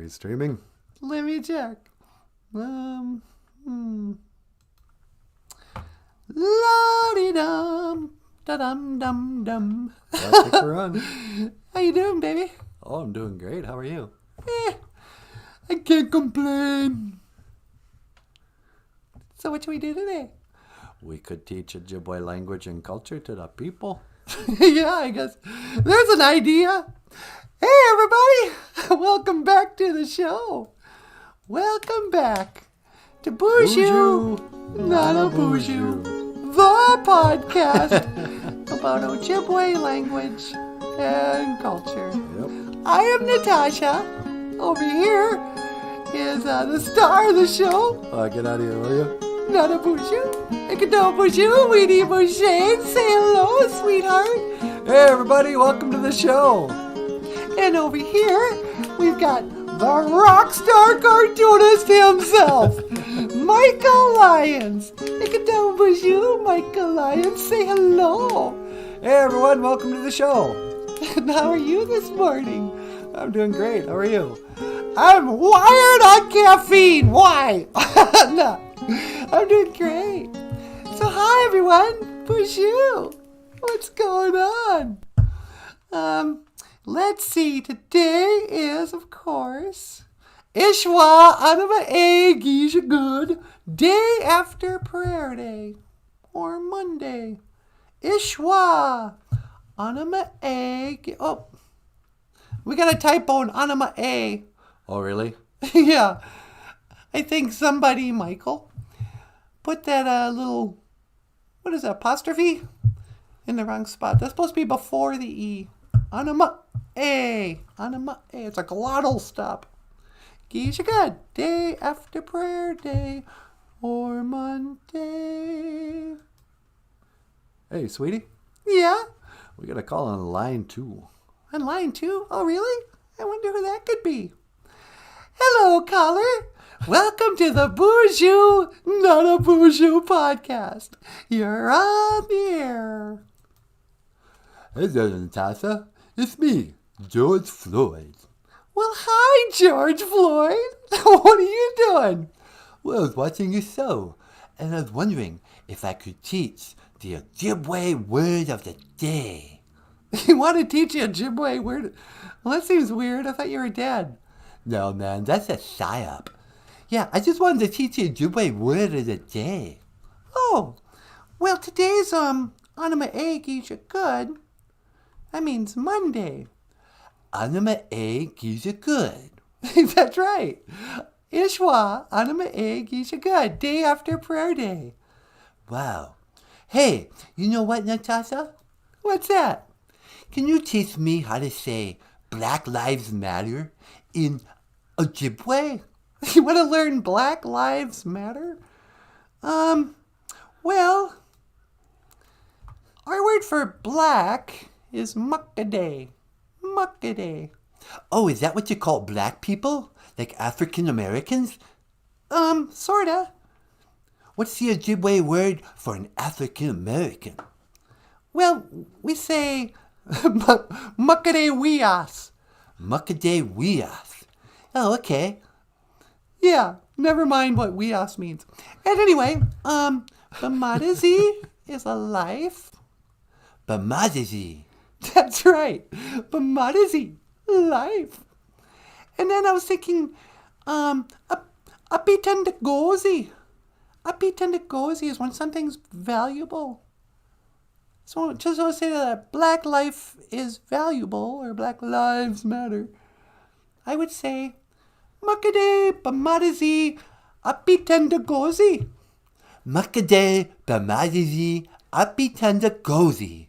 we streaming? Let me check. La-dee-dum, da-dum-dum-dum. Yeah, kick her on. How you doing, baby? Oh, I'm doing great. How are you? I can't complain. So what should we do today? We could teach Ojibwe language and culture to the people. Yeah, I guess. There's an idea. Hey, everybody. Welcome back to the show. Welcome back to BOOZHOO, NANABOOZHOO, the podcast about Ojibwe language and culture. Yep. I am Natasha. Over here is the star of the show, Get out of here, will you? NANABOOZHOO. NANABOOZHOO, Weedy Bouchade. Say hello, sweetheart. Hey, everybody. Welcome to the show. And over here, we've got the rock star cartoonist himself, Michael Lyons. NANABOOZHOO, Michael Lyons. Say hello. Hey, everyone. Welcome to the show. And how are you this morning? I'm doing great. How are you? I'm wired on caffeine. Why? No, I'm doing great. So hi everyone, BOOZHOO. What's going on? Let's see. Today is, of course, ISHWAA, ANAMA'E, GIIZHIGAD, day after prayer day, or Monday. ISHWAA, ANAMA'E. Oh, we got a typo in ANAMA'E. Oh, really? Yeah, I think somebody, Michael, put that little, what is that, apostrophe in the wrong spot. That's supposed to be before the E. ANAMA'E. ANAMA'E. It's a glottal stop. GIIZHIGAD, day after prayer day, or Monday. Hey, sweetie. Yeah, We got a call on line 2. on line 2. Oh, really? I wonder who that could be. Hello, caller. Welcome to the BOOZHOO, NANABOOZHOO podcast. You're on the air. Hey there, Natasha. It's me, George Floyd. Well, hi, George Floyd. What are you doing? Well, I was watching your show, and I was wondering if I could teach the Ojibwe word of the day. You want to teach you a Ojibwe word? Well, that seems weird. I thought you were dead. No, man, that's a psyop. Yeah, I just wanted to teach you Ojibwe word of the day. Oh, well, today's ANAMA'E, GIIZHIGAD. That means Monday. ANAMA'E, GIIZHIGAD. That's right. ISHWAA, ANAMA'E, GIIZHIGAD, day after prayer day. Wow. Hey, you know what, Natasha? What's that? Can you teach me how to say Black Lives Matter in Ojibwe? You want to learn Black Lives Matter? Well, our word for black is muckade. Muckade. Oh, is that what you call black people? Like African Americans? Sorta. What's the Ojibwe word for an African American? Well, we say muckade weas. Muckade Weas. Oh, okay. Yeah, never mind what weas means. And anyway, Bamadazi is a life. Bamazizi. That's right. Bamadazi, life. And then I was thinking, apitandagozi. Apitandagozi is when something's valuable. So just want to say that black life is valuable, or Black Lives Matter. I would say, Makade Bamadazi Apitandagozi. Muckade Bamazizi Apitandagozi.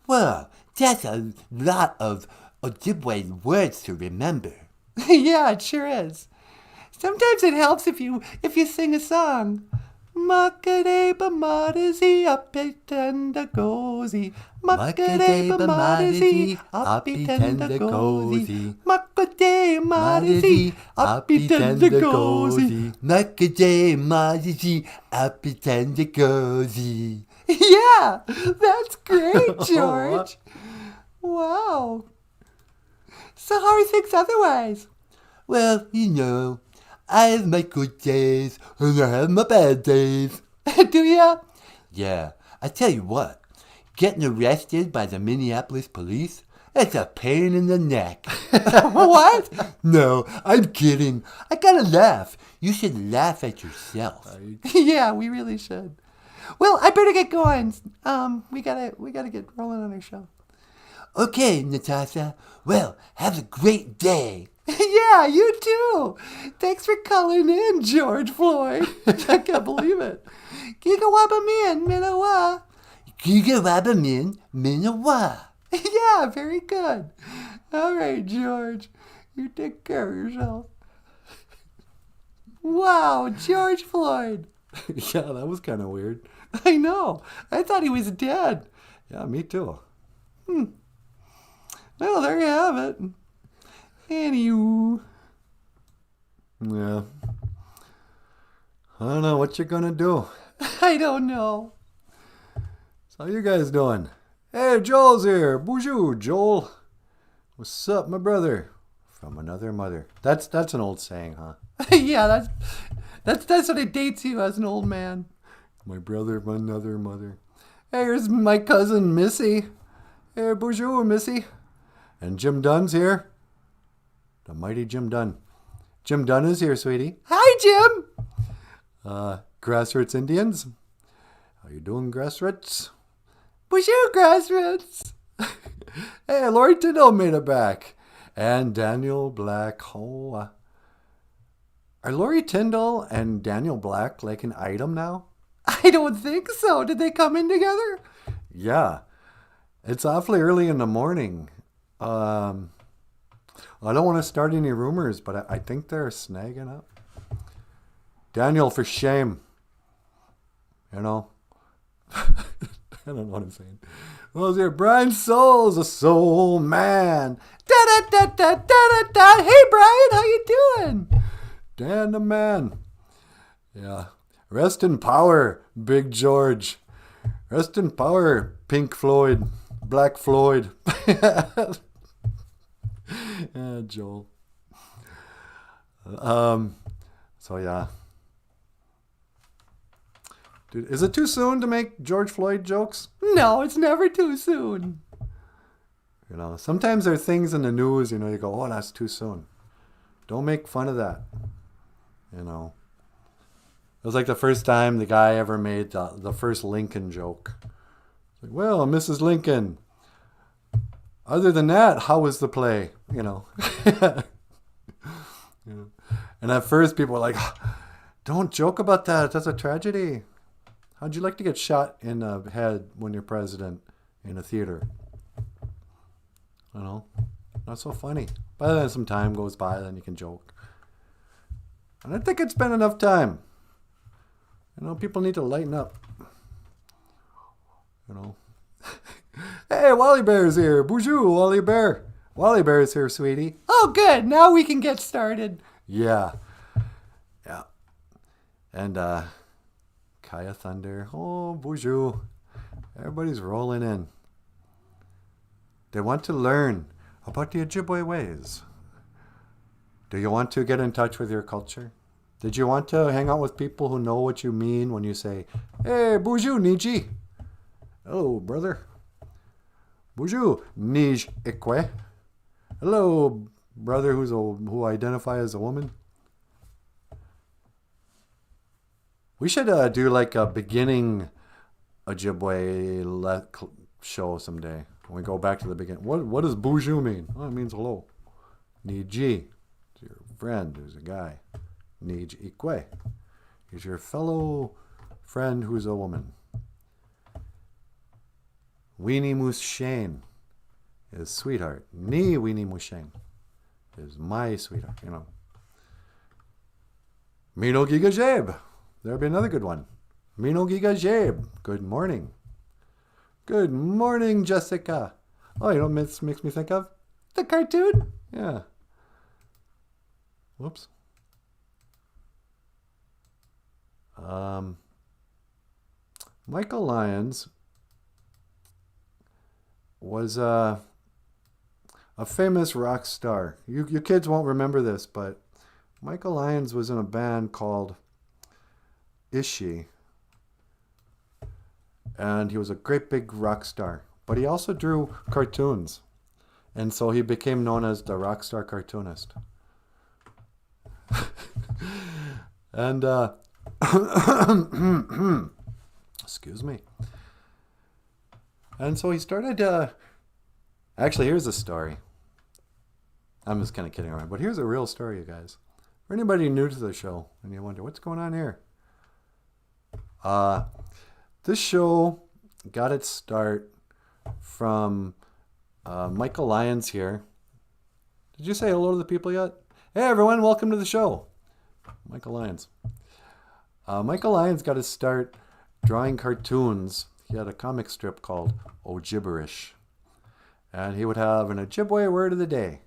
Well, that's a lot of Ojibwe words to remember. Yeah, it sure is. Sometimes it helps if you sing a song. Makade Bamadazi Apitandagozi. Makade Bamadazi Apitandagozi. Makade Madazi Apitandagozi. Makade Mazizi Apitandagozi. Yeah, that's great, George. Wow. So how are things otherwise? Well, you know, I have my good days and I have my bad days. Do ya? Yeah, I tell you what, getting arrested by the Minneapolis police, it's a pain in the neck. What? No, I'm kidding. I gotta laugh. You should laugh at yourself. Yeah, we really should. Well, I better get going. We gotta get rolling on our show. Okay, Natasha. Well, have a great day. Yeah, you too. Thanks for calling in, George Floyd. I can't believe it. Gigawabamin, Minawa. Gigawabamin, Minawa. Yeah, very good. All right, George. You take care of yourself. Wow, George Floyd. Yeah, that was kind of weird. I know. I thought he was dead. Yeah, me too. Well, there you have it. Anywho. Yeah. I don't know what you're gonna do. I don't know. So how you guys doing? Hey, Joel's here. Bonjour, Joel. What's up, my brother? From another mother. That's an old saying, huh? Yeah, that's what it dates you as an old man. My brother from another mother. Hey, here's my cousin Missy. Hey, bonjour, Missy. And Jim Dunn's here. The mighty Jim Dunn. Jim Dunn is here, sweetie. Hi, Jim. Grassroots Indians. How you doing, grassroots? Bonjour, grassroots. Hey, Lori Tyndall made it back. And Daniel Black. Oh, are Lori Tyndall and Daniel Black like an item now? I don't think so. Did they come in together? Yeah. It's awfully early in the morning. I don't want to start any rumors, but I think they're snagging up. Daniel, for shame. You know? I don't know what I'm saying. What was here? Brian Souls, a soul man. Da-da-da-da-da-da-da. Hey, Brian, how you doing? Dan the man. Yeah. Rest in power, Big George. Rest in power, Pink Floyd. Black Floyd. Yeah, Joel. So yeah. Dude, is it too soon to make George Floyd jokes? No, it's never too soon. You know, sometimes there are things in the news, you know, you go, oh, that's too soon. Don't make fun of that. You know. It was like the first time the guy ever made the first Lincoln joke. Like, well, Mrs. Lincoln, other than that, how was the play? You know. Yeah. And at first people were like, don't joke about that. That's a tragedy. How'd you like to get shot in the head when you're president in a theater? You know, not so funny. But then some time goes by, then you can joke. And I think it's been enough time. You know, people need to lighten up. You know. Hey, Wally Bear's here. Bonjour, Wally Bear. Wally Bear's here, sweetie. Oh, good. Now we can get started. Yeah. Yeah. And, Kaya Thunder. Oh, bonjour. Everybody's rolling in. They want to learn about the Ojibwe ways. Do you want to get in touch with your culture? Did you want to hang out with people who know what you mean when you say, hey, bonjour, Niji? Hello, brother. Bonjour, Nij Ikwe. Hello, brother who identify as a woman. We should do like a beginning Ojibwe show someday. When we go back to the beginning. What does bonjour mean? Well, it means hello. Niji is your friend who's a guy. Nij Ikwe is your fellow friend who's a woman. Weenie Moose Shane is sweetheart. Ni Weenie Moose Shane is my sweetheart, you know. Mino Giga Jeb. There'll be another good one. Mino Giga Jeb. Good morning. Good morning, Jessica. Oh, you know what this makes me think of? The cartoon? Yeah. Whoops. Michael Lyons was a famous rock star. You kids won't remember this, but Michael Lyons was in a band called ISHWAA. And he was a great big rock star. But he also drew cartoons. And so he became known as the rock star cartoonist. And, excuse me. And so he started, actually, here's a story. I'm just kind of kidding around, but here's a real story, you guys. For anybody new to the show, and you wonder, what's going on here? This show got its start from Michael Lyons here. Did you say hello to the people yet? Hey, everyone, welcome to the show. Michael Lyons. Michael Lyons got his start drawing cartoons. He had a comic strip called OJIBERISH. And he would have an Ojibwe word of the day.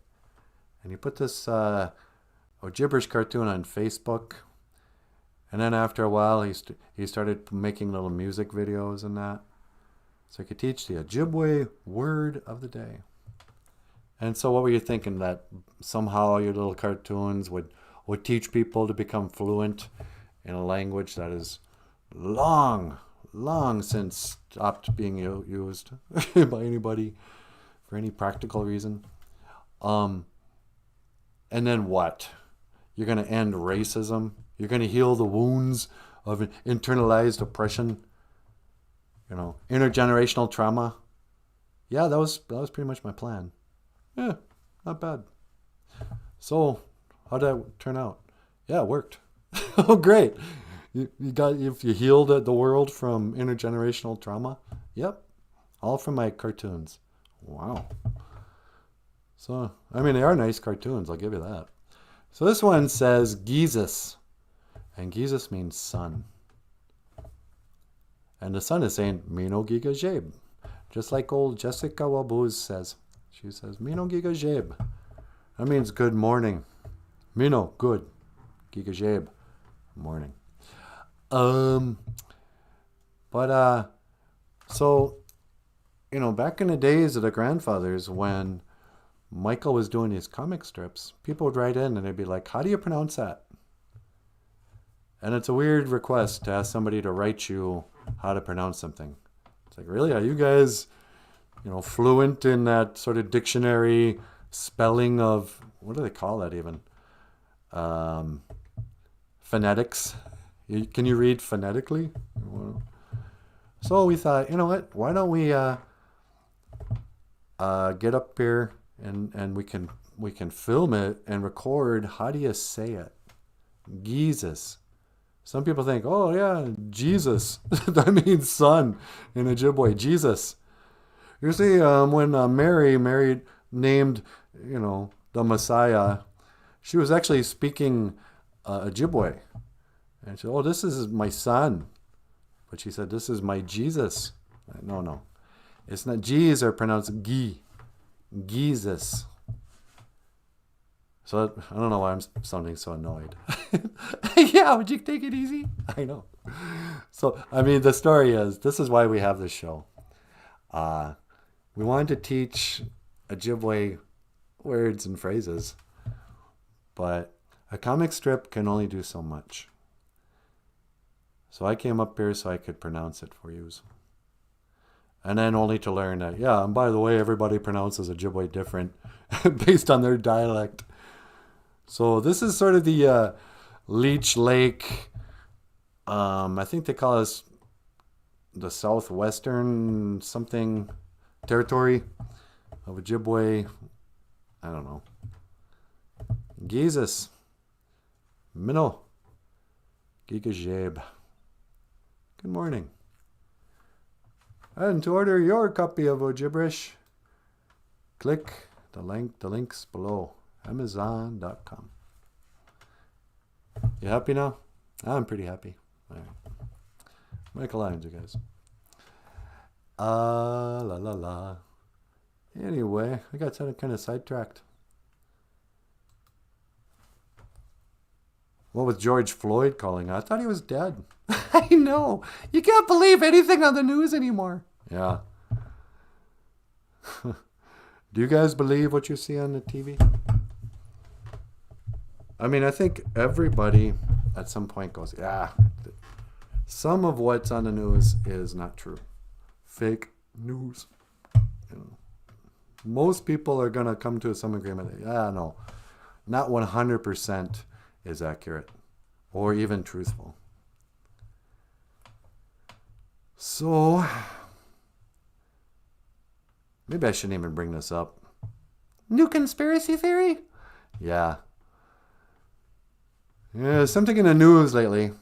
And he put this OJIBERISH cartoon on Facebook. And then after a while, he started making little music videos and that. So he could teach the Ojibwe word of the day. And so what were you thinking? That somehow your little cartoons would teach people to become fluent in a language that is long since stopped being used by anybody for any practical reason. And then what? You're going to end racism? You're going to heal the wounds of internalized oppression? You know, intergenerational trauma? Yeah, that was pretty much my plan. Yeah, not bad. So, how did that turn out? Yeah, it worked. Oh, great. You healed the world from intergenerational trauma? Yep. All from my cartoons. Wow. So, I mean, they are nice cartoons, I'll give you that. So this one says GIIZHIGAD. And GIIZHIGAD means sun. And the sun is saying, Mino GIIHIGAD. Just like old Jessica Wabuz says. She says, Mino GIIHIGAD. That means good morning. Mino, good. GIIHIGAD, morning. So, you know, back in the days of the grandfathers, when Michael was doing his comic strips, people would write in and they'd be like, how do you pronounce that? And it's a weird request to ask somebody to write you how to pronounce something. It's like, really? Are you guys, you know, fluent in that sort of dictionary spelling of, what do they call that even? Phonetics. Can you read phonetically? So we thought, you know what? Why don't we get up here and we can film it and record. How do you say it? GIIZHIGAD. Some people think, oh yeah, Jesus. That means son in Ojibwe. Jesus. You see, when Mary named, you know, the Messiah, she was actually speaking Ojibwe. And she said, oh, this is my son. But she said, this is my Jesus. No. It's not. G's are pronounced Gi. GIIZHIGAD. So I don't know why I'm sounding so annoyed. Yeah, would you take it easy? I know. So, I mean, the story is, this is why we have this show. We wanted to teach Ojibwe words and phrases, but a comic strip can only do so much. So I came up here so I could pronounce it for you. And then only to learn that, yeah, and by the way, everybody pronounces Ojibwe different based on their dialect. So this is sort of the Leech Lake, I think they call us the southwestern something territory of Ojibwe. I don't know. GIIZHIGAD. Mino GIIHIGAD. Good morning. And to order your copy of Ojiberish, click the links below. Amazon.com. You happy now? I'm pretty happy. All right. Michael Lyons, you guys. La la la. Anyway, I got kind of sidetracked. What with George Floyd calling? I thought he was dead. I know. You can't believe anything on the news anymore. Yeah. Do you guys believe what you see on the TV? I mean, I think everybody at some point goes, yeah, some of what's on the news is not true. Fake news. You know, most people are going to come to some agreement that, yeah, no, not 100% is accurate or even truthful. So, maybe I shouldn't even bring this up. New conspiracy theory? Yeah. Yeah, something in the news lately.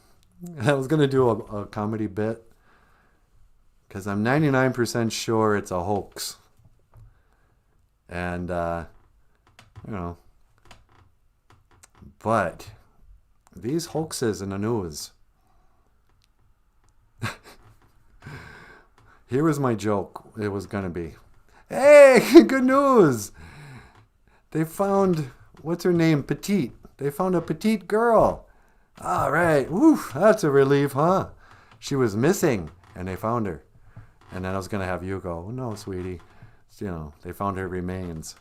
I was going to do a comedy bit because I'm 99% sure it's a hoax. And, you know, but these hoaxes in the news. Here was my joke. It was going to be, hey, good news. They found, what's her name? Petite. They found a petite girl. All right. Woo, that's a relief, huh? She was missing, and they found her. And then I was going to have you go, no, sweetie. You know, they found her remains.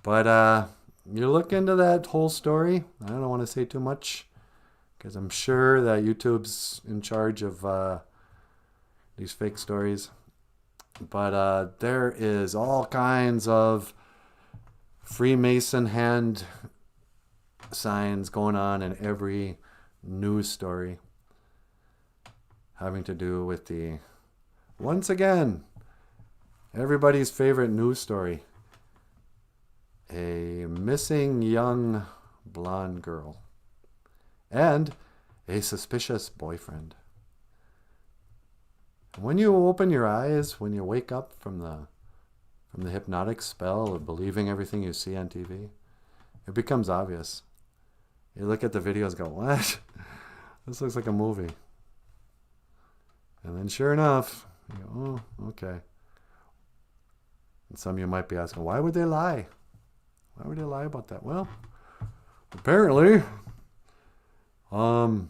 But you look into that whole story. I don't want to say too much because I'm sure that YouTube's in charge of these fake stories. But there is all kinds of Freemason hand signs going on in every news story having to do with the, once again, everybody's favorite news story. A missing young blonde girl and a suspicious boyfriend. When you open your eyes, when you wake up from the hypnotic spell of believing everything you see on TV, it becomes obvious. You look at the videos and go, what? This looks like a movie. And then sure enough, you go, oh, okay. And some of you might be asking, why would they lie? Why would they lie about that? Well, apparently, old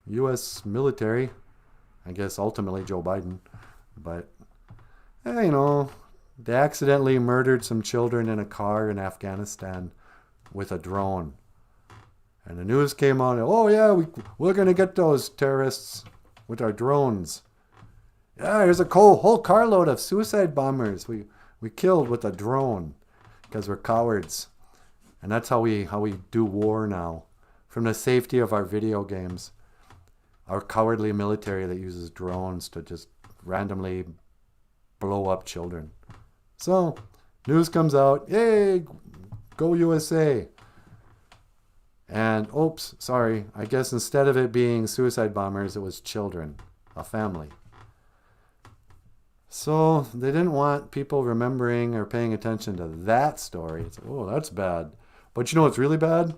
U.S. military, I guess ultimately Joe Biden, but, you know, they accidentally murdered some children in a car in Afghanistan with a drone. And the news came on, oh yeah, we're going to get those terrorists with our drones. Yeah, there's a whole carload of suicide bombers we killed with a drone because we're cowards. And that's how we do war now. From the safety of our video games. Our cowardly military that uses drones to just randomly blow up children. So, news comes out, yay, go USA. And, oops, sorry, I guess instead of it being suicide bombers, it was children, a family. So, they didn't want people remembering or paying attention to that story. It's, oh, that's bad. But you know what's really bad?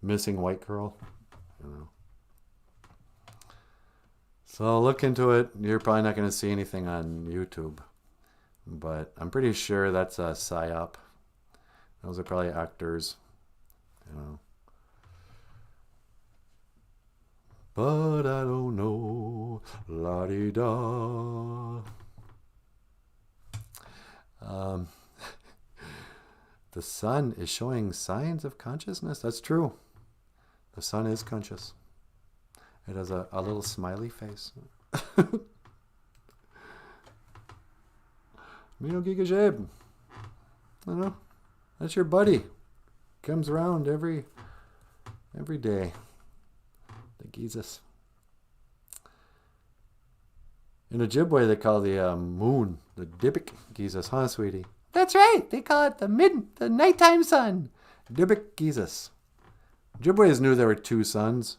Missing white girl. You know. So, look into it. You're probably not going to see anything on YouTube. But I'm pretty sure that's a psyop. Those are probably actors. You know. But I don't know, la-di-da. The sun is showing signs of consciousness. That's true. The sun is conscious. It has a little smiley face. Mino GIIZHIGAD. I know. That's your buddy. Comes around every day. The GIIZHIS. In Ojibwe, they call the moon the Dybbuk GIIZHIS, huh, sweetie? That's right. They call it the nighttime sun. Dybbuk GIIZHIS. Ojibways knew there were two suns.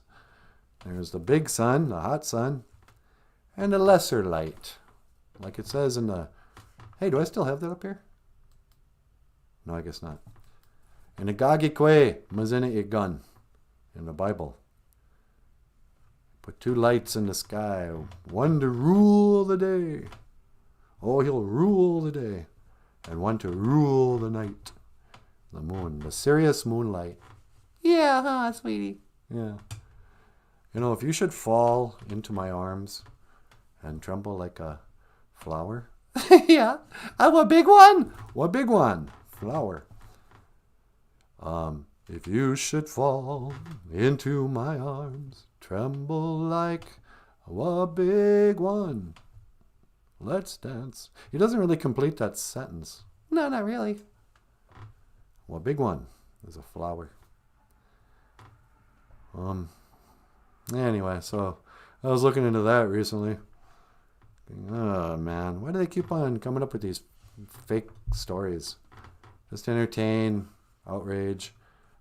There's the big sun, the hot sun, and a lesser light. Like it says in the... Hey, do I still have that up here? No, I guess not. In the Gagikwe Mazene Igun in the Bible. Put two lights in the sky, one to rule the day. Oh, he'll rule the day. And one to rule the night. The moon, the Sirius moonlight. Yeah, huh, sweetie? Yeah. You know, if you should fall into my arms and tremble like a flower, Yeah. What big one? What big one? Flower. If you should fall into my arms, tremble like a big one. Let's dance. He doesn't really complete that sentence. No, not really. What big one is a flower. Anyway, so I was looking into that recently. Oh man, why do they keep on coming up with these fake stories? Just entertain, outrage.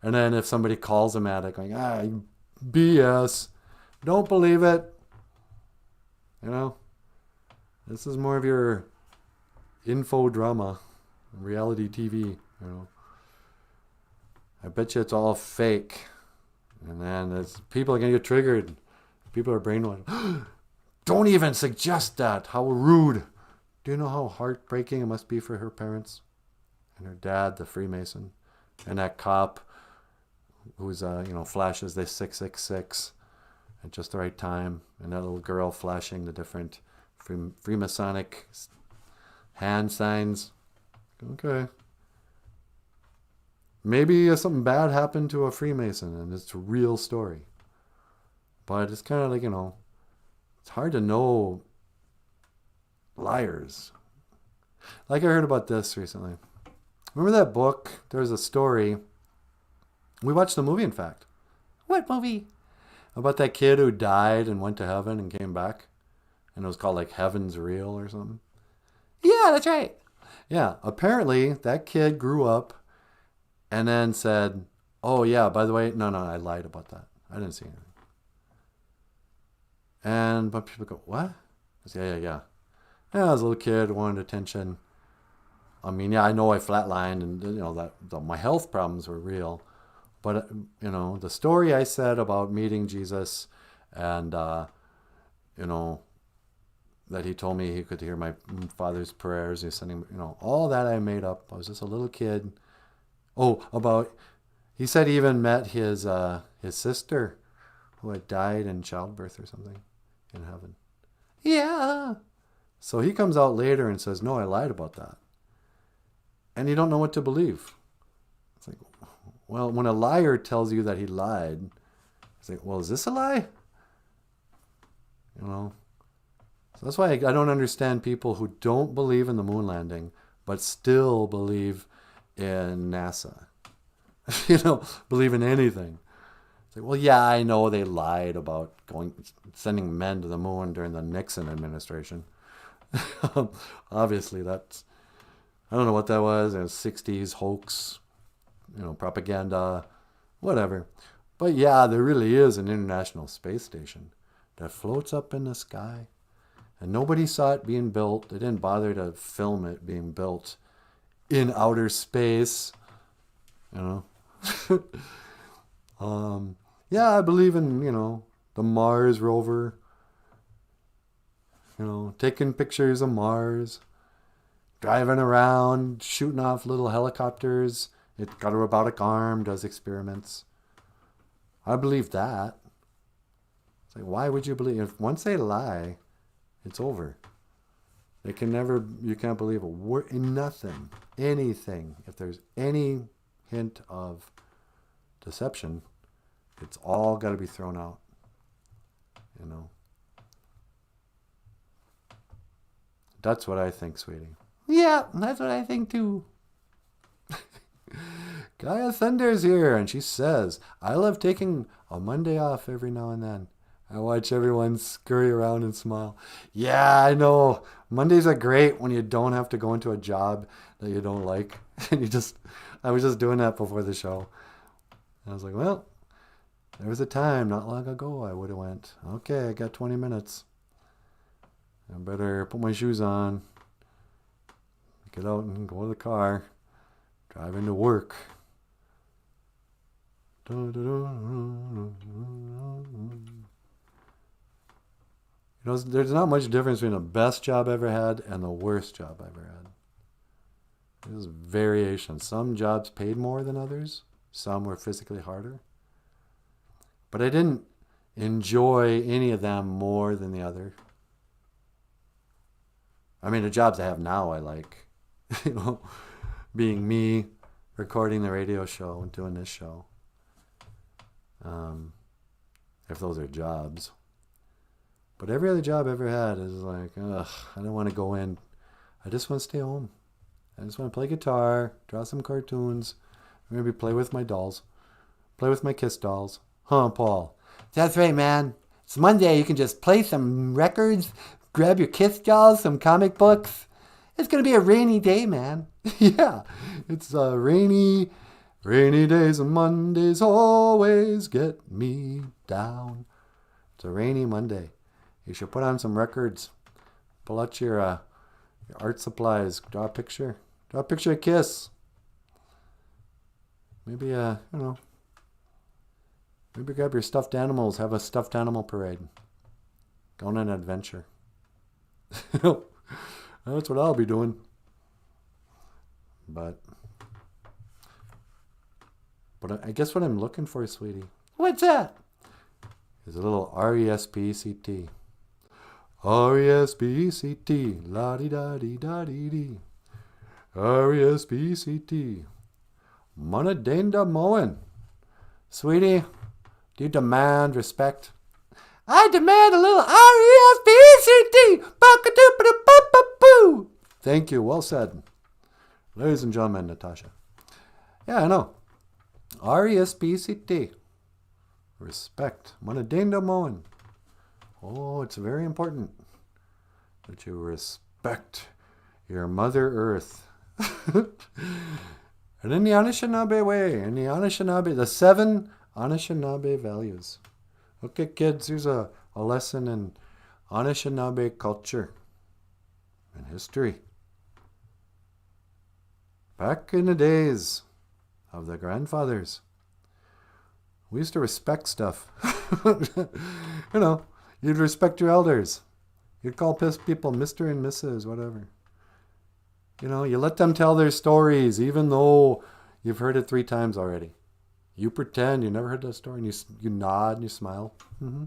And then if somebody calls them at it, going, BS, don't believe it. You know, this is more of your info drama, reality TV, you know. I bet you it's all fake. And then people are going to get triggered. People are brainwashed. Don't even suggest that. How rude. Do you know how heartbreaking it must be for her parents? And her dad, the Freemason. And that cop who's, flashes the 666 at just the right time. And that little girl flashing the different Freemasonic hand signs. Okay. Maybe something bad happened to a Freemason and it's a real story. But it's kind of like, it's hard to know liars. Like I heard about this recently. Remember that book? There's a story. We watched the movie, in fact. What movie? About that kid who died and went to heaven and came back. And it was called like Heaven's Real or something. Yeah, that's right. Yeah, apparently that kid grew up and then said, oh yeah, by the way, no, I lied about that. I didn't see anything. And but people go, what? I say, yeah. Yeah, I was a little kid, wanted attention. I mean, yeah, I know I flatlined and, that my health problems were real. But, the story I said about meeting Jesus and, that he told me he could hear my father's prayers. He's sending, all that I made up. I was just a little kid. Oh, he said he even met his sister who had died in childbirth or something in heaven. Yeah. So he comes out later and says, no, I lied about that. And you don't know what to believe. It's like, well, when a liar tells you that he lied, it's like, well, is this a lie? So that's why I don't understand people who don't believe in the moon landing, but still believe in NASA. Believe in anything. It's like, well, yeah, I know they lied about sending men to the moon during the Nixon administration. Obviously, I don't know what that was. It was 60s hoax, propaganda, whatever. But yeah, there really is an International Space Station that floats up in the sky. And nobody saw it being built. They didn't bother to film it being built in outer space. Yeah, I believe in, the Mars rover. Taking pictures of Mars. Driving around, shooting off little helicopters. It's got a robotic arm, does experiments. I believe that. It's like, why would you believe? Once they lie, it's over. You can't believe a word, nothing, anything. If there's any hint of deception, it's all got to be thrown out. That's what I think, sweetie. Yeah, that's what I think too. Gaia Thunder's here, and she says, I love taking a Monday off every now and then. I watch everyone scurry around and smile. Yeah, I know. Mondays are great when you don't have to go into a job that you don't like. And I was just doing that before the show. And I was like, well, there was a time not long ago I would have went, okay, I got 20 minutes. I better put my shoes on, get out and go to the car, drive into work. There's not much difference between the best job I ever had and the worst job I ever had. There's variation. Some jobs paid more than others. Some were physically harder. But I didn't enjoy any of them more than the other. I mean, the jobs I have now, I like, being me, recording the radio show and doing this show. If those are jobs. But every other job I ever had is like, ugh, I don't want to go in. I just want to stay home. I just want to play guitar, draw some cartoons, maybe play with my dolls, play with my Kiss dolls. Huh, Paul? That's right, man. It's Monday. You can just play some records, grab your Kiss dolls, some comic books. It's going to be a rainy day, man. Yeah, it's rainy days and Mondays always get me down. It's a rainy Monday. You should put on some records. Pull out your art supplies. Draw a picture. Draw a picture of Kiss. Maybe, maybe grab your stuffed animals. Have a stuffed animal parade. Go on an adventure. That's what I'll be doing. But I guess what I'm looking for, sweetie, What's that? is a little R-E-S-P-E-C-T. R-E-S-P-E-C-T. La-di-da-di-da-di-di. R-E-S-P-E-C-T. Monadenda Moen. Sweetie, do you demand respect? I demand a little R-E-S-P-E-C-T. Ba-ka-doo-ba-doo-ba-ba-boo. Thank you. Well said. Ladies and gentlemen, Natasha. Yeah, I know. R-E-S-P-E-C-T. Respect. Monadenda Moen. Oh, it's very important that you respect your Mother Earth. And in the Anishinaabe way, in the Anishinaabe, the 7 Anishinaabe values. Okay, kids, here's a lesson in Anishinaabe culture and history. Back in the days of the grandfathers, we used to respect stuff. You'd respect your elders. You'd call people Mr. and Mrs., whatever. You let them tell their stories, even though you've heard it 3 times already. You pretend you never heard that story, and you nod and you smile. Mm-hmm.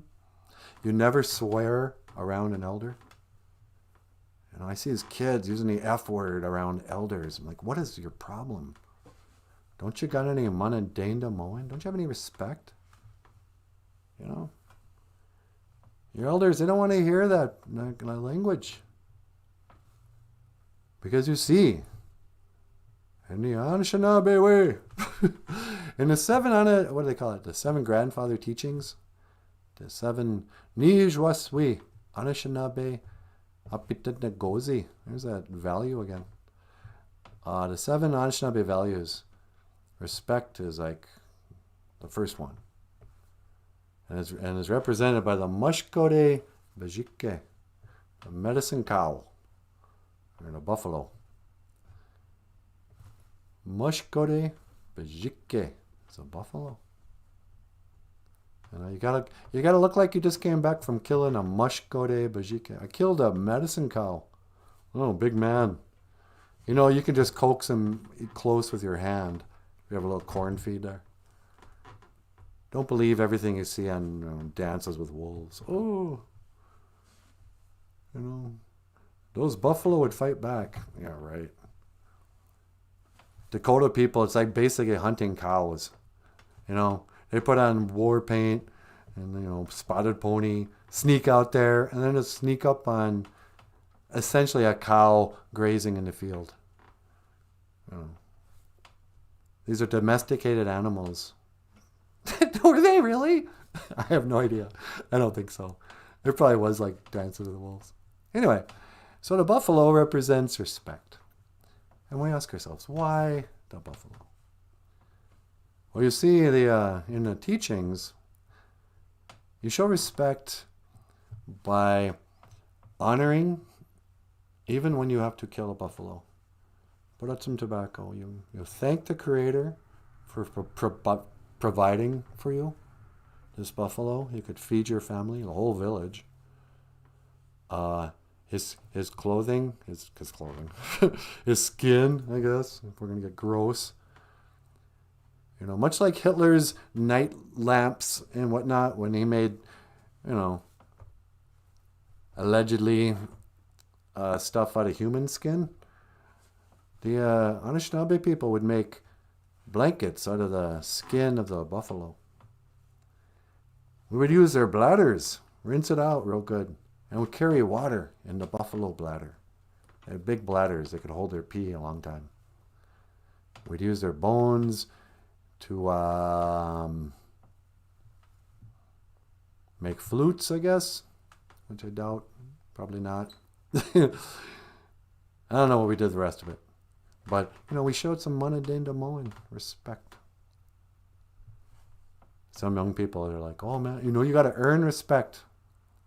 You never swear around an elder. I see these kids using the F word around elders. I'm like, what is your problem? Don't you got any Monadenda Moen? Don't you have any respect? Your elders, they don't want to hear that language. Because you see, in the Anishinaabe way, in the 7, what do they call it? The 7 grandfather teachings? The 7 Nijwaswi, Anishinaabe, Apitanagozi. There's that value again. The 7 Anishinaabe values. Respect is like the first one. And is represented by the Mushkode Bajike, the medicine cow, or the buffalo. Mushkode Bajike. It's a buffalo. You gotta look like you just came back from killing a Mushkode Bajike. I killed a medicine cow. Oh, big man. You can just coax him close with your hand. You have a little corn feed there. Don't believe everything you see on Dances with Wolves. Oh, those buffalo would fight back. Yeah, right. Dakota people, it's like basically hunting cows. They put on war paint and, spotted pony, sneak out there, and then just sneak up on essentially a cow grazing in the field. These are domesticated animals. Were they really? I have no idea. I don't think so. It probably was like Dances with the Wolves. Anyway, so the buffalo represents respect. And we ask ourselves, why the buffalo? Well, you see, in the teachings, you show respect by honoring, even when you have to kill a buffalo. Put out some tobacco. You thank the Creator for providing for you this buffalo. You could feed your family, the whole village. His clothing, his clothing, his skin, I guess, if we're going to get gross. Much like Hitler's night lamps and whatnot, when he made, allegedly stuff out of human skin. The Anishinaabe people would make blankets out of the skin of the buffalo. We would use their bladders, rinse it out real good, and would carry water in the buffalo bladder. They had big bladders that could hold their pee a long time. We'd use their bones to make flutes, I guess, which I doubt. Probably not. I don't know what we did the rest of it. But, we showed some Manadindamoan respect. Some young people are like, oh man, you got to earn respect.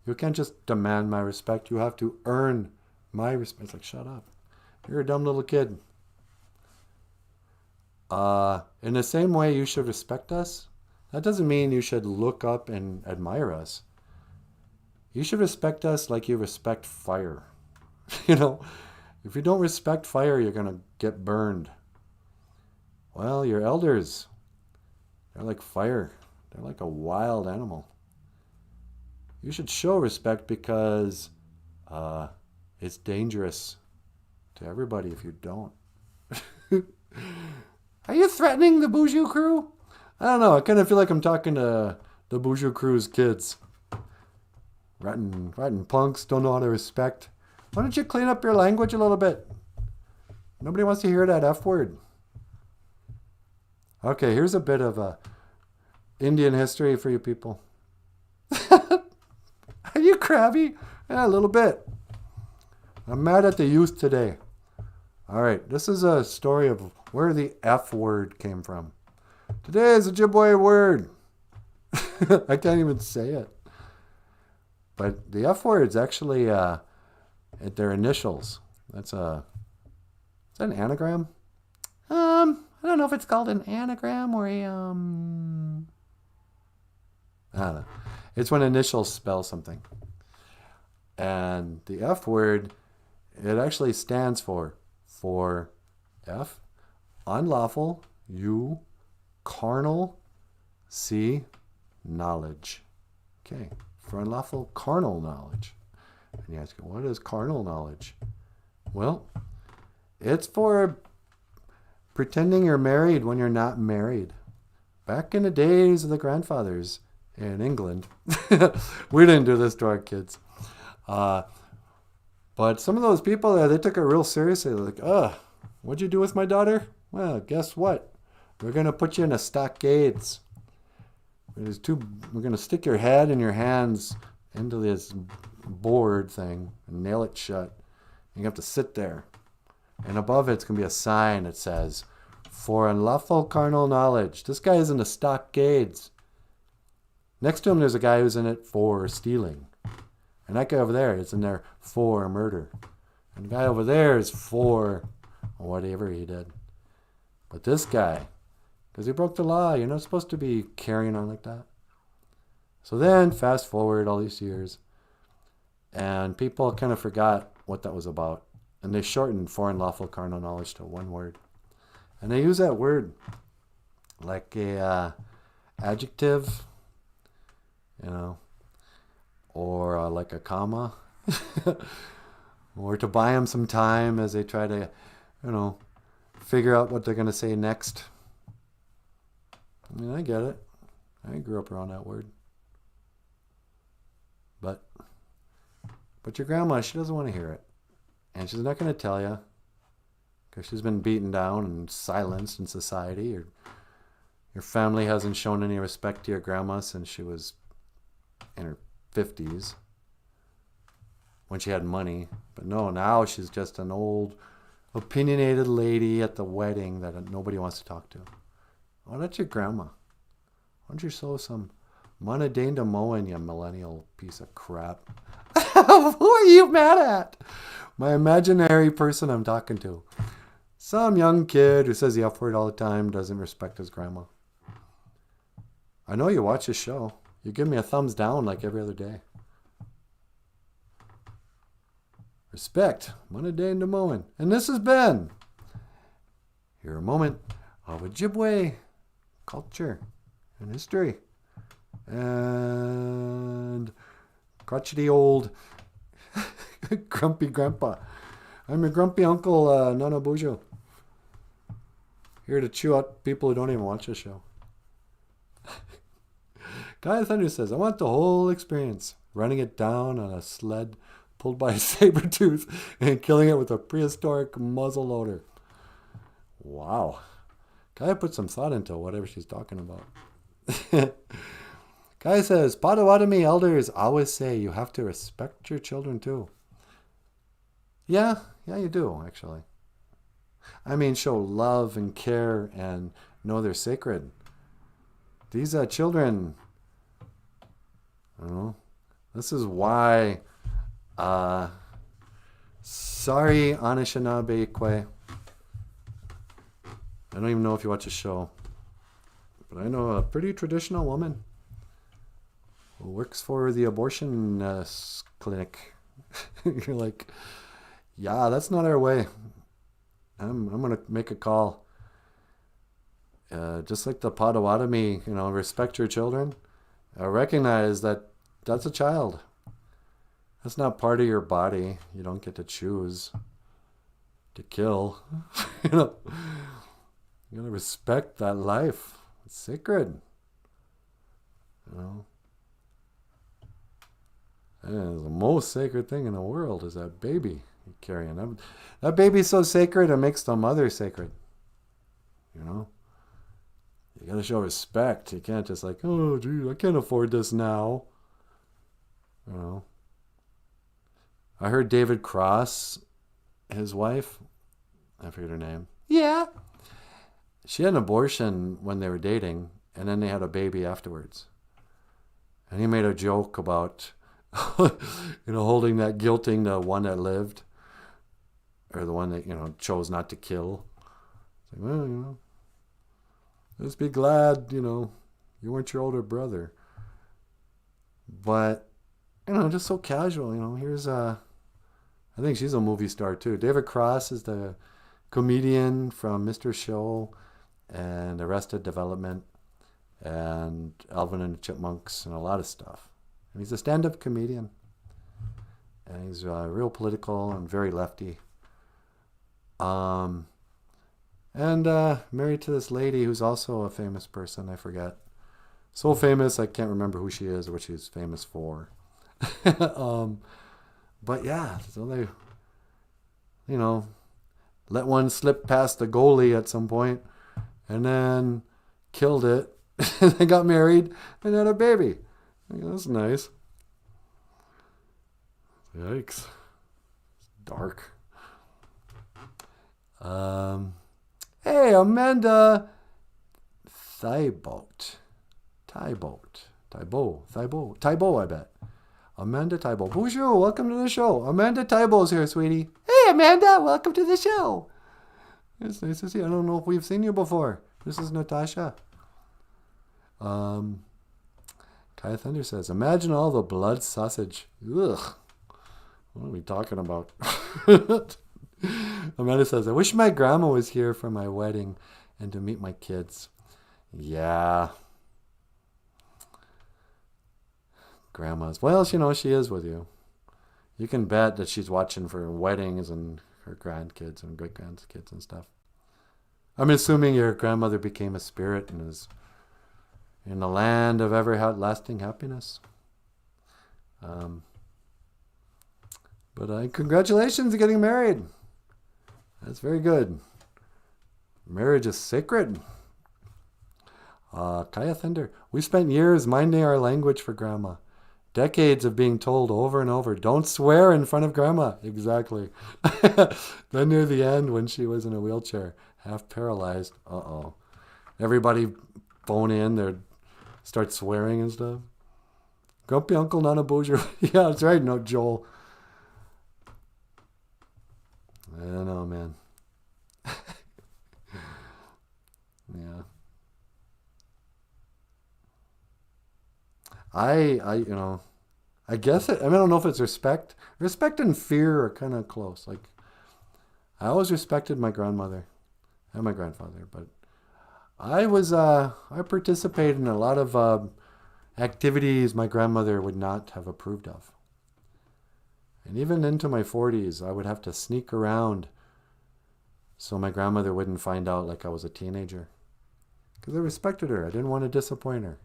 You can't just demand my respect. You have to earn my respect. It's like, shut up. You're a dumb little kid. In the same way you should respect us, that doesn't mean you should look up and admire us. You should respect us like you respect fire. If you don't respect fire, you're going to get burned. Well, your elders, they're like fire. They're like a wild animal. You should show respect because it's dangerous to everybody if you don't. Are you threatening the BOOZHOO crew? I don't know. I kind of feel like I'm talking to the BOOZHOO crew's kids. Rotten punks, don't know how to respect. Why don't you clean up your language a little bit? Nobody wants to hear that F word. Okay, here's a bit of Indian history for you people. Are you crabby? Yeah, a little bit. I'm mad at the youth today. All right, this is a story of where the F word came from. Today is a Ojibwe word. I can't even say it. But the F word's actually at their initials. Is that an anagram? I don't know if it's called an anagram or a I don't know. It's when initials spell something. And the F word, it actually stands for F, unlawful, U, carnal, C, knowledge. Okay, for unlawful carnal knowledge. And you ask, what is carnal knowledge? Well, it's for pretending you're married when you're not married. Back in the days of the grandfathers in England, we didn't do this to our kids. But some of those people there, they took it real seriously. They're like, what'd you do with my daughter? Well, guess what? We're going to put you in a stockades. We're going to stick your head and your hands into this board thing and nail it shut. You have to sit there. And above it's going to be a sign that says, for unlawful carnal knowledge. This guy is in the stockades. Next to him, there's a guy who's in it for stealing. And that guy over there is in there for murder. And the guy over there is for whatever he did. But this guy, because he broke the law, you're not supposed to be carrying on like that. So then, fast forward all these years, and people kind of forgot what that was about. And they shortened for unlawful carnal knowledge to one word. And they use that word like a adjective, or like a comma, or to buy them some time as they try to, figure out what they're going to say next. I mean, I get it. I grew up around that word. But your grandma, she doesn't want to hear it. And she's not going to tell you because she's been beaten down and silenced in society. Your family hasn't shown any respect to your grandma since she was in her 50s when she had money. But no, now she's just an old opinionated lady at the wedding that nobody wants to talk to. Oh, that's your grandma. Why don't you show some Manadindamoan, you millennial piece of crap? Who are you mad at? My imaginary person I'm talking to. Some young kid who says the F word all the time doesn't respect his grandma. I know you watch the show. You give me a thumbs down like every other day. Respect, Manadindamoan. And this has been your moment of Ojibwe culture and history. And crotchety old Grumpy grandpa. I'm your grumpy uncle, NANABOOZHOO. Here to chew out people who don't even watch the show. Guy Thunder says, I want the whole experience. Running it down on a sled pulled by a saber tooth and killing it with a prehistoric muzzle loader. Wow. Guy put some thought into whatever she's talking about. Guy says, Potawatomi elders always say you have to respect your children too. Yeah, you do, actually. I mean, show love and care and know they're sacred. These children, I don't know. This is why, sorry, Anishinaabe. I don't even know if you watch the show, but I know a pretty traditional woman who works for the abortion clinic. You're like, yeah, that's not our way. I'm going to make a call. Just like the Potawatomi, respect your children. Recognize that that's a child. That's not part of your body. You don't get to choose to kill. You got to respect that life. It's sacred. And the most sacred thing in the world is that baby you're carrying. That baby's so sacred, it makes the mother sacred. You got to show respect. You can't just like, oh, gee, I can't afford this now. I heard David Cross, his wife, I forget her name. Yeah. She had an abortion when they were dating, and then they had a baby afterwards. And he made a joke about, holding that, guilting the one that lived, or the one that, chose not to kill. It's like, well, just be glad, you weren't your older brother. But, just so casual, here's, I think she's a movie star too. David Cross is the comedian from Mr. Show and Arrested Development and Alvin and the Chipmunks and a lot of stuff. And he's a stand-up comedian. And he's real political and very lefty. And married to this lady who's also a famous person. I forget. So famous, I can't remember who she is or what she's famous for. But yeah, so they, let one slip past the goalie at some point and then killed it. And they got married and had a baby. That's nice. Yikes. It's dark. Hey, Amanda Thibault, I bet. Amanda Thibault. Bonjour, welcome to the show. Amanda Thibault's here, sweetie. Hey, Amanda, welcome to the show. It's nice to see you. I don't know if we've seen you before. This is Natasha. Kaya Thunder says, imagine all the blood sausage. Ugh. What are we talking about? Amanda says, I wish my grandma was here for my wedding and to meet my kids. Yeah. Grandma's. Well, she is with you. You can bet that she's watching for weddings and her grandkids and great-grandkids and stuff. I'm assuming your grandmother became a spirit and is in the land of everlasting happiness. But congratulations on getting married. That's very good. Marriage is sacred. Kaya Thunder. We spent years minding our language for Grandma. Decades of being told over and over, don't swear in front of Grandma. Exactly. Then near the end, when she was in a wheelchair, half paralyzed, everybody phone in, they'd start swearing and stuff. Grumpy Uncle NANABOOZHOO. Yeah, that's right, no, Joel. I don't know, man. Yeah. I guess I don't know if it's respect. Respect and fear are kind of close. Like, I always respected my grandmother and my grandfather, but I participated in a lot of activities my grandmother would not have approved of. And even into my 40s, I would have to sneak around so my grandmother wouldn't find out like I was a teenager. Because I respected her. I didn't want to disappoint her.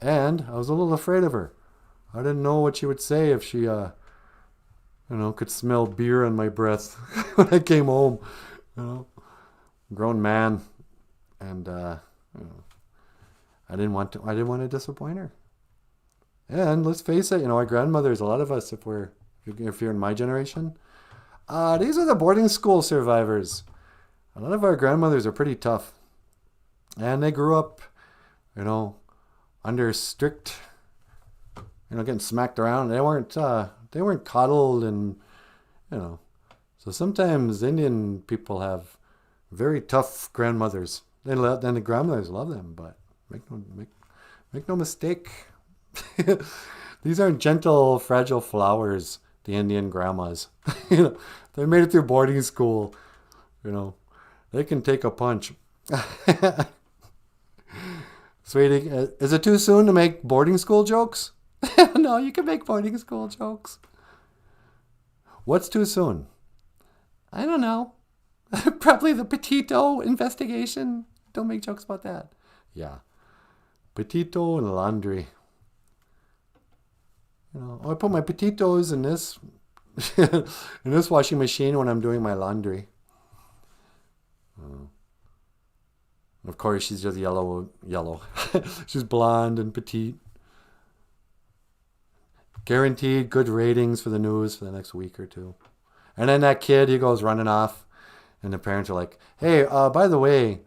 And I was a little afraid of her. I didn't know what she would say if she, could smell beer on my breath when I came home. Grown man. And, I didn't want to disappoint her. And let's face it, our grandmothers, a lot of us, if you're in my generation, these are the boarding school survivors. A lot of our grandmothers are pretty tough. And they grew up, under strict, getting smacked around. They weren't coddled and, So sometimes Indian people have very tough grandmothers. Then the grandmothers love them, but make no mistake. These aren't gentle, fragile flowers, the Indian grandmas. They made it through boarding school. They can take a punch. Sweetie, is it too soon to make boarding school jokes? No, you can make boarding school jokes. What's too soon? I don't know. Probably the Petito investigation. Don't make jokes about that. Yeah. Petito and laundry. I put my petitos in this washing machine when I'm doing my laundry. Of course, she's just yellow. She's blonde and petite. Guaranteed good ratings for the news for the next week or two. And then that kid, he goes running off. And the parents are like, hey, by the way,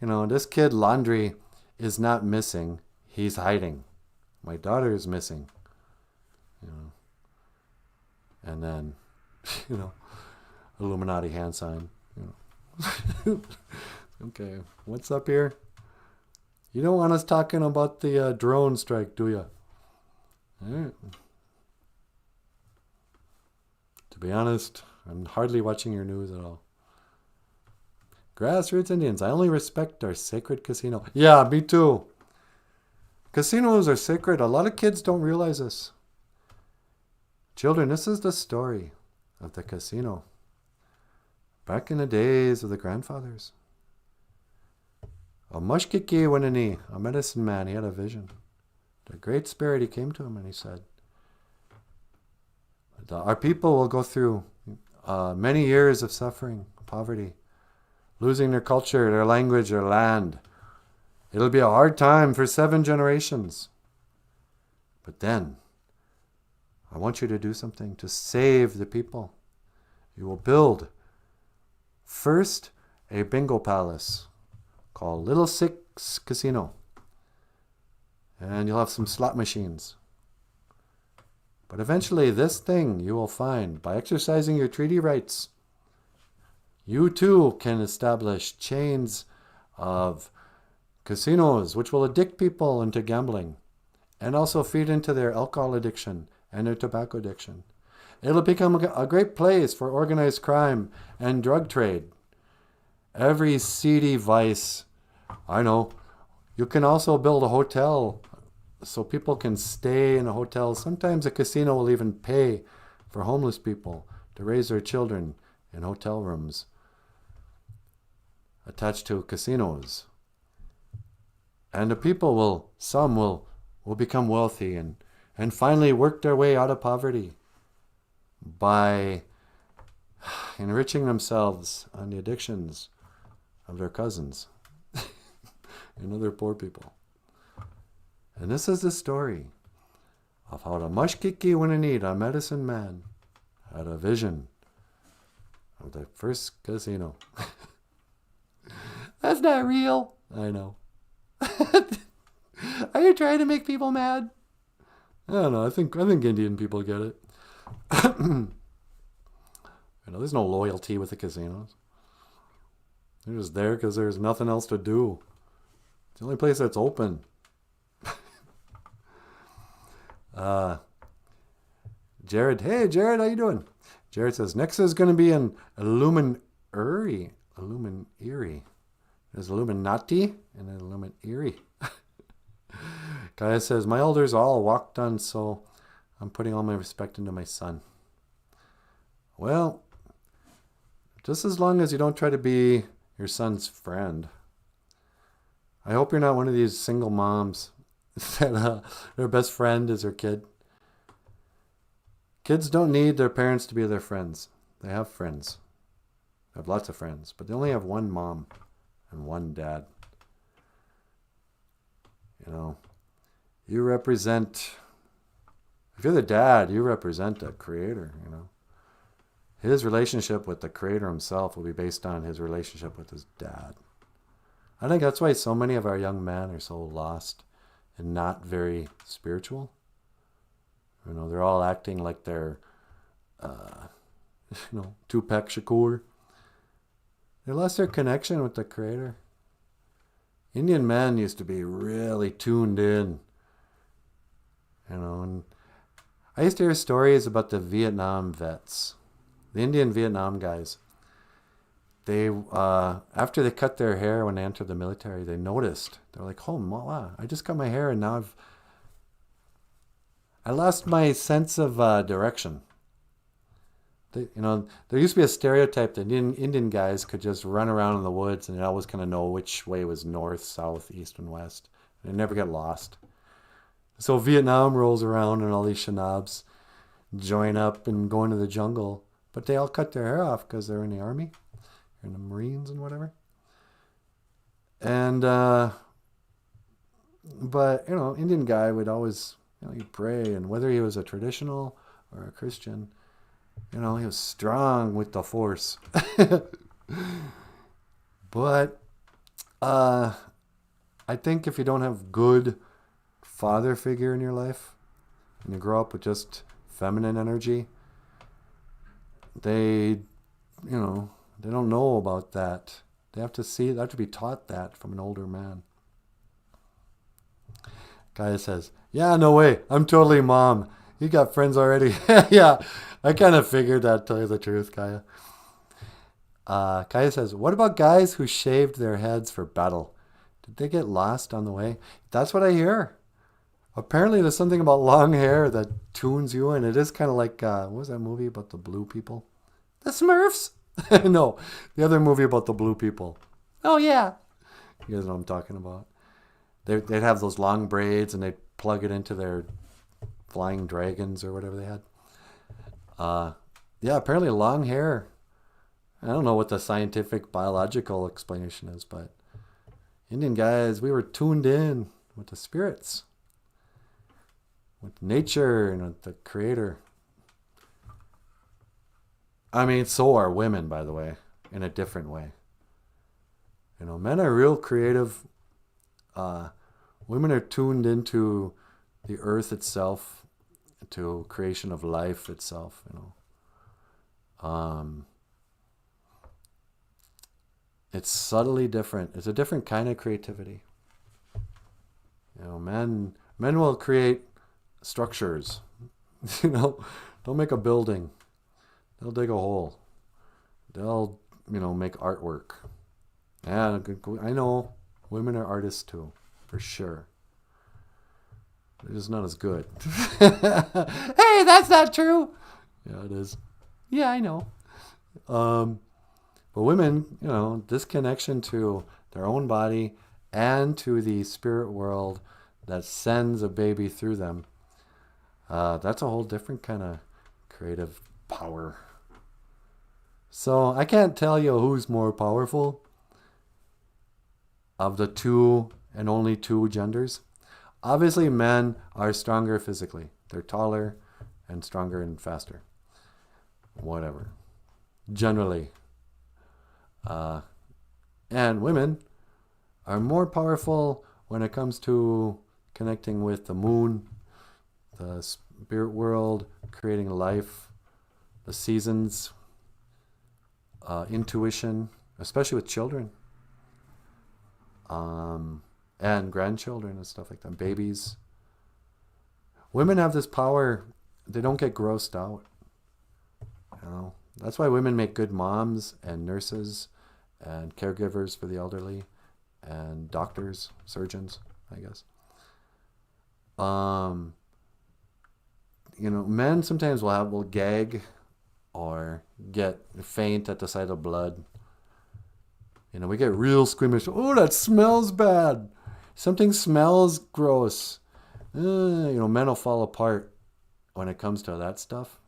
this kid, Laundry, is not missing. He's hiding. My daughter is missing. And then, Illuminati hand sign. Okay, what's up here? You don't want us talking about the drone strike, do you? All right. To be honest, I'm hardly watching your news at all. Grassroots Indians, I only respect our sacred casino. Yeah, me too. Casinos are sacred. A lot of kids don't realize this. Children, this is the story of the casino. Back in the days of the grandfathers. A mushkiki winani, a medicine man, he had a vision. The Great Spirit, he came to him and he said, our people will go through many years of suffering, poverty, losing their culture, their language, their land. It'll be a hard time for 7 generations. But then, I want you to do something to save the people. You will build, first, a bingo palace called Little Six Casino. And you'll have some slot machines. But eventually, this thing you will find, by exercising your treaty rights, you too can establish chains of casinos which will addict people into gambling and also feed into their alcohol addiction and their tobacco addiction. It'll become a great place for organized crime and drug trade. Every seedy vice, I know. You can also build a hotel so people can stay in a hotel. Sometimes a casino will even pay for homeless people to raise their children in hotel rooms attached to casinos. And the people some will become wealthy and finally work their way out of poverty by enriching themselves on the addictions of their cousins and other poor people. And this is the story of how the Mushkiki Winanid, a medicine man, had a vision of the first casino. That's not real. I know. Are you trying to make people mad? I don't know. I think Indian people get it. There's no loyalty with the casinos. They're just there because there's nothing else to do. It's the only place that's open. Jared, hey Jared, how you doing? Jared says next is going to be an Illuminati. There's Illuminati and then Illuminati. Kaya says my elders all walked on, so I'm putting all my respect into my son. Well, just as long as you don't try to be your son's friend. I hope you're not one of these single moms that their best friend is their kid. Kids don't need their parents to be their friends. They have friends. They have lots of friends, but they only have one mom and one dad. You know, you represent, if you're the dad, you represent the creator, you know. His relationship with the creator himself will be based on his relationship with his dad. I think that's why so many of our young men are so lost and not very spiritual. You know, they're all acting like they're, Tupac Shakur. They lost their connection with the creator. Indian men used to be really tuned in. You know, and I used to hear stories about the Vietnam vets, the Indian Vietnam guys. They, after they cut their hair when they entered the military, they noticed. They were like, oh, wow, I just cut my hair and now I lost my sense of direction. There used to be a stereotype that Indian guys could just run around in the woods and they always kind of know which way was north, south, east, and west. They never get lost. So Vietnam rolls around and all these shenabs join up and go into the jungle. But they all cut their hair off because they're in the army, in the Marines and whatever. And, but, Indian guy would always, he'd pray. And whether he was a traditional or a Christian, he was strong with the force. But I think if you don't have good father figure in your life and you grow up with just feminine energy, they don't know about that. They have to be taught that from an older man. Guy says, yeah, no way. I'm totally mom. You got friends already. Yeah, I kind of figured that, tell you the truth, Kaya. Kaya says, what about guys who shaved their heads for battle? Did they get lost on the way? That's what I hear. Apparently there's something about long hair that tunes you in. It is kind of like, what was that movie about the blue people? The Smurfs? No, the other movie about the blue people. Oh, yeah. You guys know what I'm talking about. They'd have those long braids and they'd plug it into their flying dragons or whatever they had. Yeah, apparently long hair. I don't know what the scientific biological explanation is, but Indian guys, we were tuned in with the spirits, with nature and with the creator. I mean, so are women, by the way, in a different way. Men are real creative. Women are tuned into the earth itself, to creation of life itself. It's subtly different. It's a different kind of creativity. Men will create structures. They'll make a building. They'll dig a hole. They'll, make artwork. Yeah, I know women are artists too, for sure. They're just not as good. Hey, that's not true. Yeah, it is. Yeah, I know. But women, this connection to their own body and to the spirit world that sends a baby through them, that's a whole different kind of creative power. So I can't tell you who's more powerful of the two and only two genders. Obviously, men are stronger physically. They're taller and stronger and faster. Whatever. Generally. And women are more powerful when it comes to connecting with the moon, the spirit world, creating life, the seasons, intuition, especially with children, and grandchildren and stuff like that, babies. Women have this power. They don't get grossed out. That's why women make good moms and nurses and caregivers for the elderly and doctors, surgeons, I guess. men sometimes will gag or get faint at the sight of blood. We get real squeamish. Oh, that smells bad. Something smells gross. Men will fall apart when it comes to that stuff.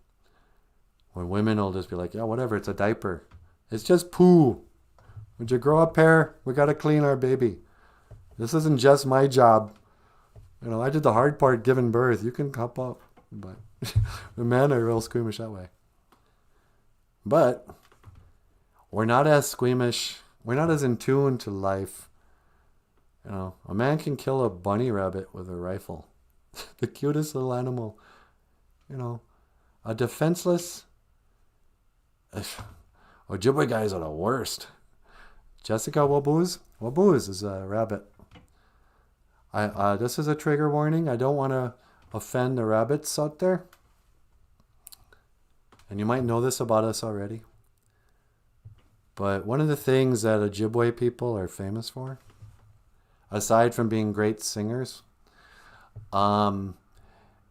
When women will just be like, yeah, whatever, it's a diaper. It's just poo. Would you grow up here? We got to clean our baby. This isn't just my job. I did the hard part giving birth. You can cup up. But the men are real squeamish that way. But we're not as squeamish. We're not as in tune to life. A man can kill a bunny rabbit with a rifle. The cutest little animal. A defenseless... Ojibwe guys are the worst. Jessica, Waboos is a rabbit. This is a trigger warning. I don't want to offend the rabbits out there. And you might know this about us already. But one of the things that Ojibwe people are famous for, aside from being great singers,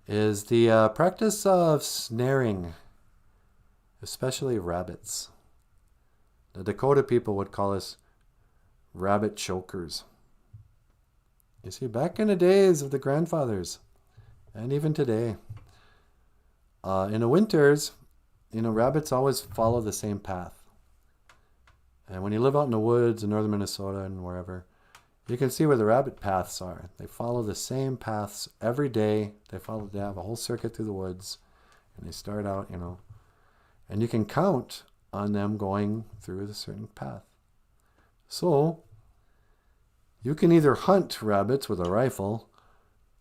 is the practice of snaring, especially rabbits. The Dakota people would call us rabbit chokers. You see, back in the days of the grandfathers, and even today, in the winters, rabbits always follow the same path. And when you live out in the woods in northern Minnesota and wherever, you can see where the rabbit paths are. They follow the same paths every day. They have a whole circuit through the woods. And they start out, and you can count on them going through a certain path. So, you can either hunt rabbits with a rifle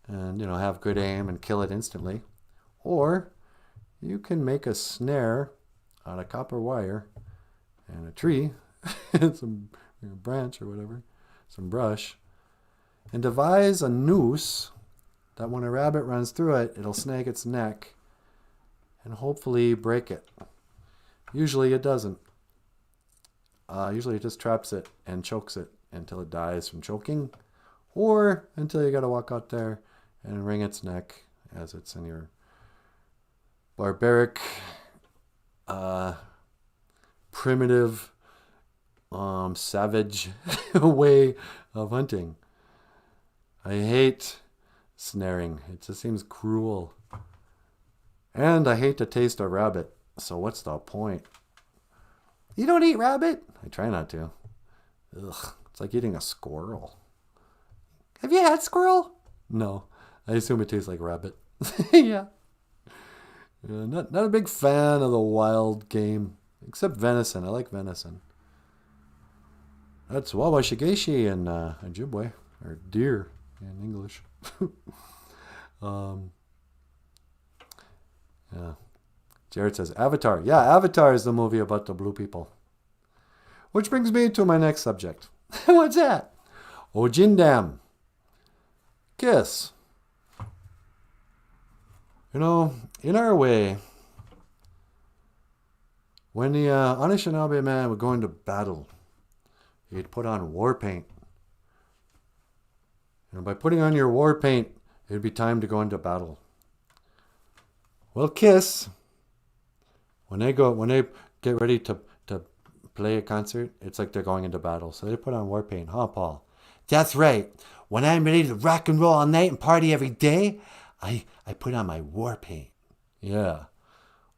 and, have good aim and kill it instantly. Or you can make a snare out of copper wire and a tree, some branch or whatever, some brush, and devise a noose that when a rabbit runs through it, it'll snag its neck and hopefully break it. Usually it doesn't. Usually it just traps it and chokes it until it dies from choking, or until you gotta walk out there and wring its neck as it's in your barbaric, primitive, savage way of hunting. I hate snaring. It just seems cruel. And I hate the taste of rabbit. So what's the point? You don't eat rabbit? I try not to. Ugh, it's like eating a squirrel. Have you had squirrel? No. I assume it tastes like rabbit. Yeah. Not a big fan of the wild game. Except venison. I like venison. That's wawashigeshi in Ojibwe. Or deer in English. Yeah. Jared says, Avatar. Yeah, Avatar is the movie about the blue people. Which brings me to my next subject. What's that? Ojindam. Kiss. In our way, when the Anishinaabe man would go into battle, he'd put on war paint. And by putting on your war paint, it'd be time to go into battle. Well, Kiss, when they get ready to play a concert, it's like they're going into battle. So they put on war paint, huh, Paul? That's right. When I'm ready to rock and roll all night and party every day, I put on my war paint. Yeah.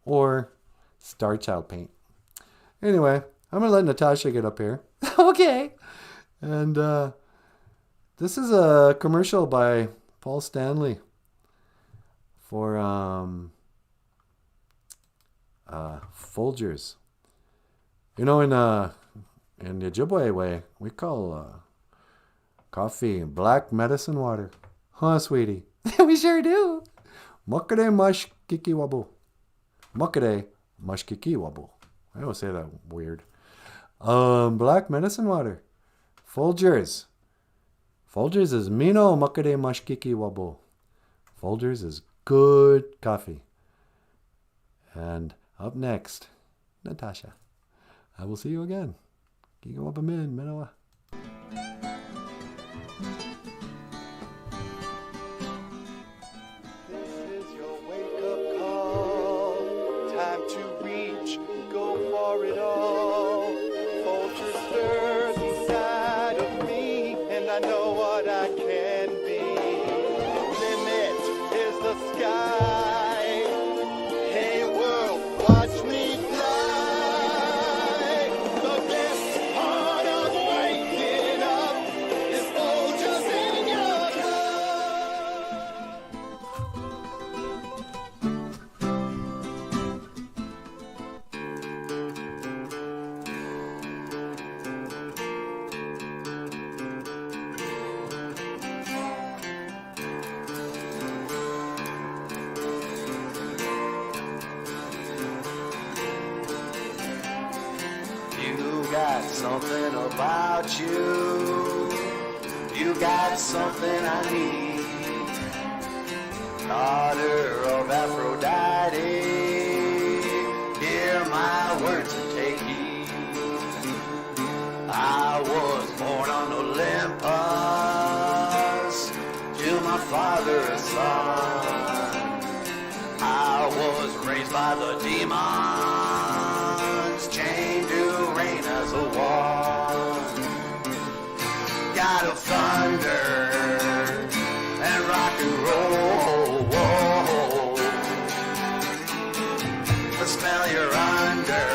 Or Star Child paint. Anyway, I'm going to let Natasha get up here. Okay. And this is a commercial by Paul Stanley for Folgers. In the Ojibwe way, we call coffee black medicine water. Huh, sweetie? We sure do. Makare mash kiki wabu. Makare mash kiki wabu. I always say that weird. Black medicine water. Folgers. Folgers is mino makare mash kiki wabu. Folgers is good coffee. And up next, Natasha. I will see you again. Giga wabamin, menoa. This is your wake-up something about you. You got something I need. Daughter of Aphrodite, hear my words and take heed. I was born on Olympus, to my father a son. I was raised by the demons, chained to reign as a one. God of thunder and rock and roll, the spell you're under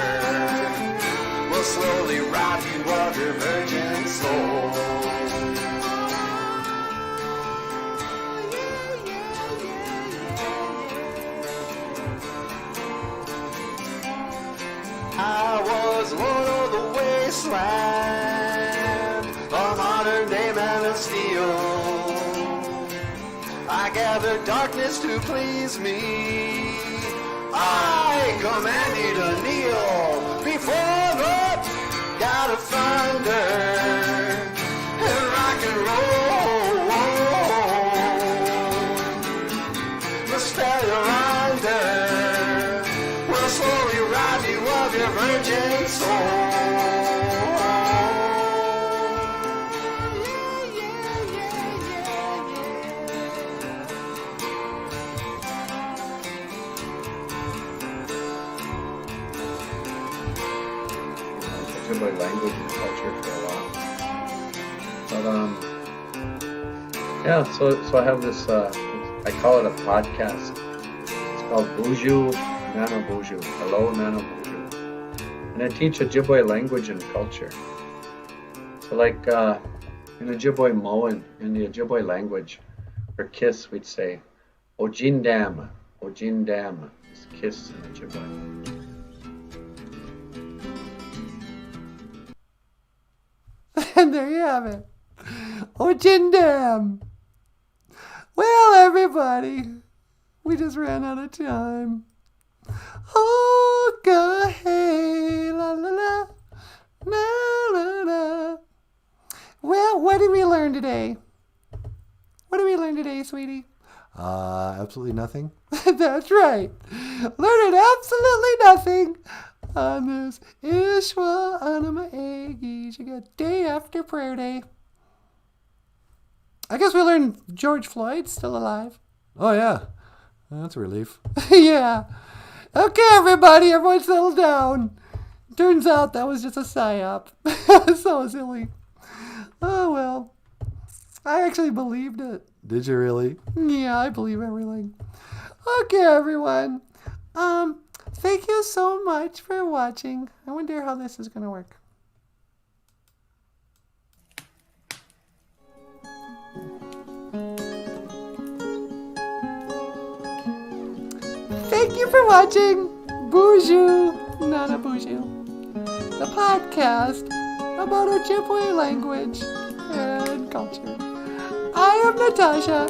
will slowly rob you of your virgin soul. I was lord of the wasteland, a modern day man of steel. I gathered darkness to please me. I command you to kneel before the God of thunder and rock and roll. The spell you're under will slowly rob you of your virgin soul. Ojibwe language and culture for a while. But yeah, so I have this I call it a podcast. It's called BOOZHOO, NANABOOZHOO. Hello, NANABOOZHOO. And I teach Ojibwe language and culture. So like in Ojibwe Moan, in the Ojibwe language, for kiss we'd say Ojindam. Ojindam is kiss in Ojibwe. And there you have it. Ojindam. Well, everybody, we just ran out of time. Oh, go hey, la la la, la la la. Well, what did we learn today? What did we learn today, sweetie? Absolutely nothing. That's right. Learning absolutely nothing on this ISHWAA ANAMA'E GIIZHIGAD day after prayer day. I guess we learned George Floyd's still alive. Oh, yeah. That's a relief. Yeah. Okay, everybody, everyone settle down. Turns out that was just a psyop. So silly. Oh, well. I actually believed it. Did you really? Yeah, I believe everything. Okay, everyone. Thank you so much for watching. I wonder how this is going to work. Thank you for watching BOOZHOO, NANABOOZHOO, the podcast about Ojibwe language and culture. I am Natasha.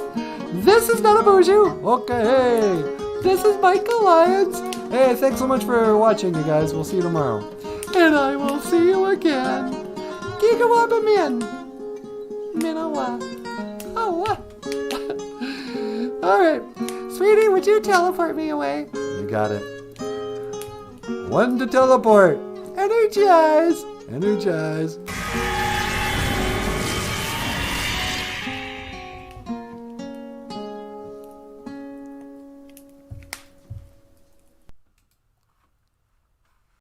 This is NANABOOZHOO. Okay, hey. This is Michael Lyons. Hey, thanks so much for watching, you guys. We'll see you tomorrow. And I will see you again. Gigawaba min. Minawa. Oh, what? All right. Sweetie, would you teleport me away? You got it. One to teleport. Energize. Energize.